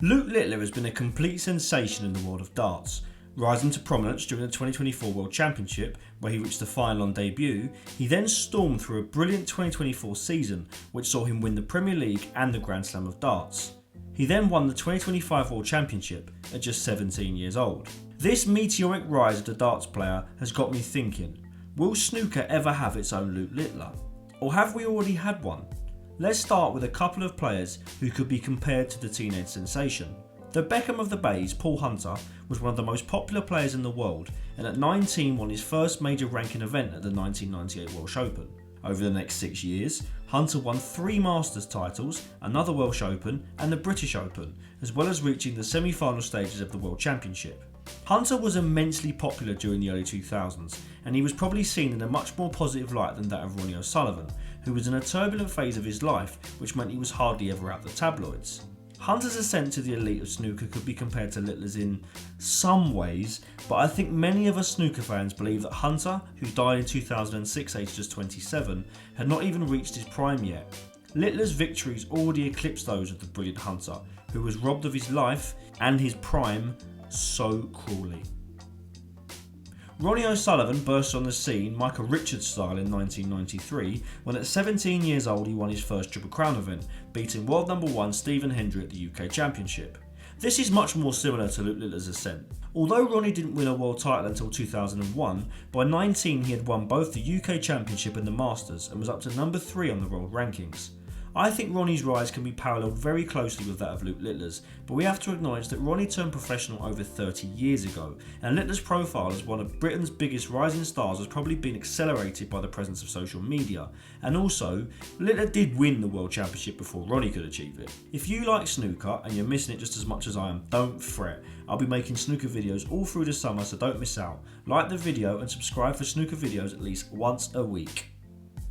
Luke Littler has been a complete sensation in the world of darts. Rising to prominence during the 2024 World Championship, where he reached the final on debut, he then stormed through a brilliant 2024 season, which saw him win the Premier League and the Grand Slam of Darts. He then won the 2025 World Championship at just 17 years old. This meteoric rise of the darts player has got me thinking, will snooker ever have its own Luke Littler? Or have we already had one? Let's start with a couple of players who could be compared to the teenage sensation. The Beckham of the Bays, Paul Hunter, was one of the most popular players in the world, and at 19 won his first major ranking event at the 1998 Welsh Open. Over the next 6 years, Hunter won 3 Masters titles, another Welsh Open and the British Open, as well as reaching the semi-final stages of the World Championship. Hunter was immensely popular during the early 2000s, and he was probably seen in a much more positive light than that of Ronnie OSullivan, who was in a turbulent phase of his life, which meant he was hardly ever out the tabloids. Hunter's ascent to the elite of snooker could be compared to Littler's in some ways, but I think many of us snooker fans believe that Hunter, who died in 2006 aged just 27, had not even reached his prime yet. Littler's victories already eclipsed those of the brilliant Hunter, who was robbed of his life and his prime so cruelly. Ronnie OSullivan burst on the scene Michael Richards style in 1993 when at 17 years old he won his first Triple Crown event, beating world number 1 Stephen Hendry at the UK Championship. This is much more similar to Luke Littler's ascent. Although Ronnie didn't win a world title until 2001, by 19 he had won both the UK Championship and the Masters and was up to number 3 on the world rankings. I think Ronnie's rise can be paralleled very closely with that of Luke Littler's, but we have to acknowledge that Ronnie turned professional over 30 years ago, and Littler's profile as one of Britain's biggest rising stars has probably been accelerated by the presence of social media, and also, Littler did win the World Championship before Ronnie could achieve it. If you like snooker and you're missing it just as much as I am, don't fret. I'll be making snooker videos all through the summer, so don't miss out. Like the video and subscribe for snooker videos at least once a week.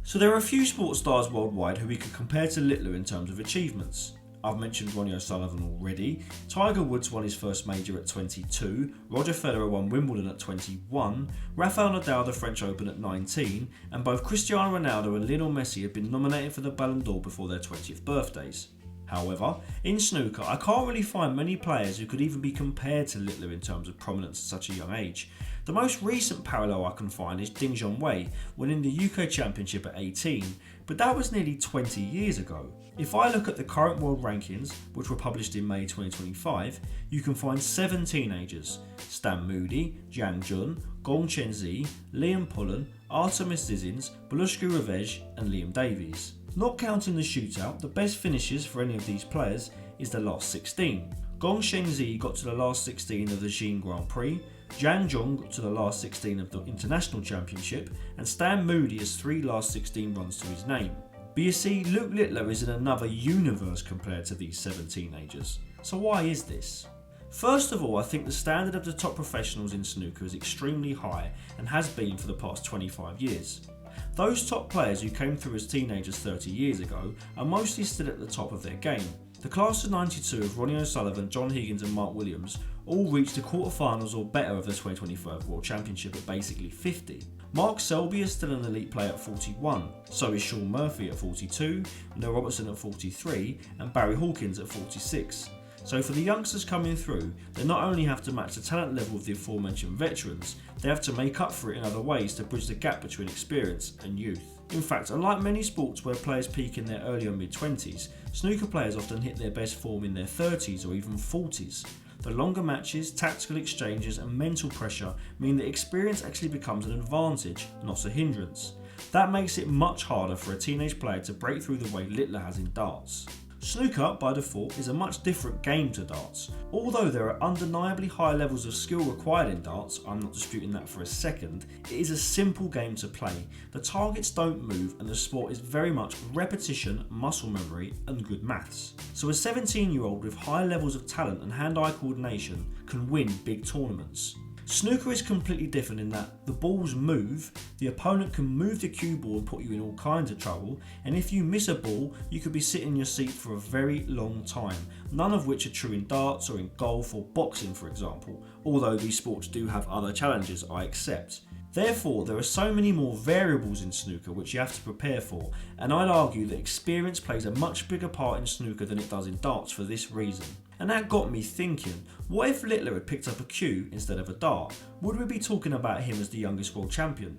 So there are a few sports stars worldwide who we could compare to Littler in terms of achievements. I've mentioned Ronnie OSullivan already. Tiger Woods won his first major at 22, Roger Federer won Wimbledon at 21, Rafael Nadal the French Open at 19, and both Cristiano Ronaldo and Lionel Messi have been nominated for the Ballon d'Or before their 20th birthdays. However, in snooker, I can't really find many players who could even be compared to Littler in terms of prominence at such a young age. The most recent parallel I can find is Ding Junhui winning the UK Championship at 18, but that was nearly 20 years ago. If I look at the current world rankings, which were published in May 2025, you can find 7 teenagers: Stan Moody, Jiang Jun, Gong Chenzi, Liam Pullen, Artemis Zizins, Belushka Revej and Liam Davies. Not counting the shootout, the best finishes for any of these players is the last 16. Gong Chenzi got to the last 16 of the Xin Grand Prix, Jiang Jun got to the last 16 of the International Championship, and Stan Moody has 3 last 16 runs to his name. But you see, Luke Littler is in another universe compared to these 7 teenagers. So why is this? First of all, I think the standard of the top professionals in snooker is extremely high and has been for the past 25 years. Those top players who came through as teenagers 30 years ago are mostly still at the top of their game. The class of 92 of Ronnie OSullivan, John Higgins and Mark Williams all reached the quarterfinals or better of the 2025 World Championship at basically 50. Mark Selby is still an elite player at 41, so is Sean Murphy at 42, Neil Robertson at 43 and Barry Hawkins at 46. So for the youngsters coming through, they not only have to match the talent level of the aforementioned veterans, they have to make up for it in other ways to bridge the gap between experience and youth. In fact, unlike many sports where players peak in their early or mid-20s, snooker players often hit their best form in their 30s or even 40s. The longer matches, tactical exchanges and mental pressure mean that experience actually becomes an advantage, not a hindrance. That makes it much harder for a teenage player to break through the way Littler has in darts. Snooker, by default, is a much different game to darts. Although there are undeniably high levels of skill required in darts, I'm not disputing that for a second, it is a simple game to play. The targets don't move and the sport is very much repetition, muscle memory and good maths. So a 17-year-old with high levels of talent and hand-eye coordination can win big tournaments. Snooker is completely different in that the balls move, the opponent can move the cue ball and put you in all kinds of trouble, and if you miss a ball, you could be sitting in your seat for a very long time, none of which are true in darts or in golf or boxing for example, although these sports do have other challenges, I accept. Therefore, there are so many more variables in snooker which you have to prepare for, and I'd argue that experience plays a much bigger part in snooker than it does in darts for this reason. And that got me thinking, what if Littler had picked up a cue instead of a dart? Would we be talking about him as the youngest world champion?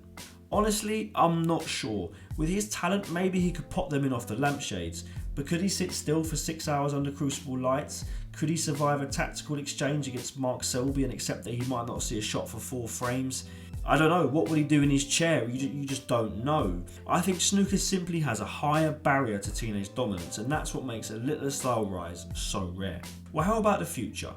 Honestly, I'm not sure. With his talent, maybe he could pop them in off the lampshades, but could he sit still for 6 hours under Crucible lights? Could he survive a tactical exchange against Mark Selby and accept that he might not see a shot for 4 frames? I don't know, what would he do in his chair? You just don't know. I think snooker simply has a higher barrier to teenage dominance, and that's what makes a Littler style rise so rare. Well, how about the future?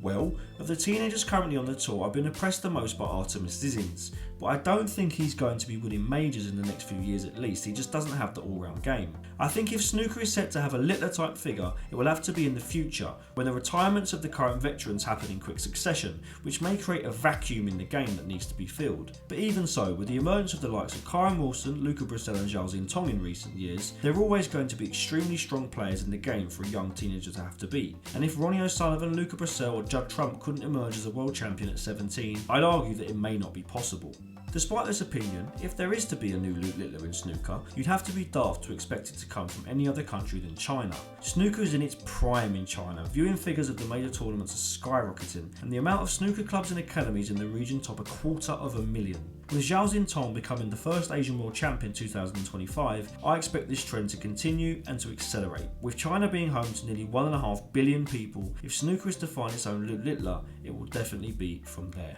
Well, of the teenagers currently on the tour, I've been impressed the most by Artemis Zizins, but I don't think he's going to be winning majors in the next few years at least. He just doesn't have the all-round game. I think if snooker is set to have a Littler type figure, it will have to be in the future, when the retirements of the current veterans happen in quick succession, which may create a vacuum in the game that needs to be filled. But even so, with the emergence of the likes of Kyron Wilson, Luca Brissell and Zhao Xintong in recent years, there are always going to be extremely strong players in the game for a young teenager to have to beat. And if Ronnie OSullivan, Luca Brissell or Judd Trump couldn't emerge as a world champion at 17, I'd argue that it may not be possible. Despite this opinion, if there is to be a new Luke Littler in snooker, you'd have to be daft to expect it to come from any other country than China. Snooker is in its prime in China, viewing figures of the major tournaments are skyrocketing, and the amount of snooker clubs and academies in the region top 250,000. With Zhao Xintong becoming the first Asian world champion 2025, I expect this trend to continue and to accelerate. With China being home to nearly 1.5 billion people, if snooker is to find its own Luke Littler, it will definitely be from there.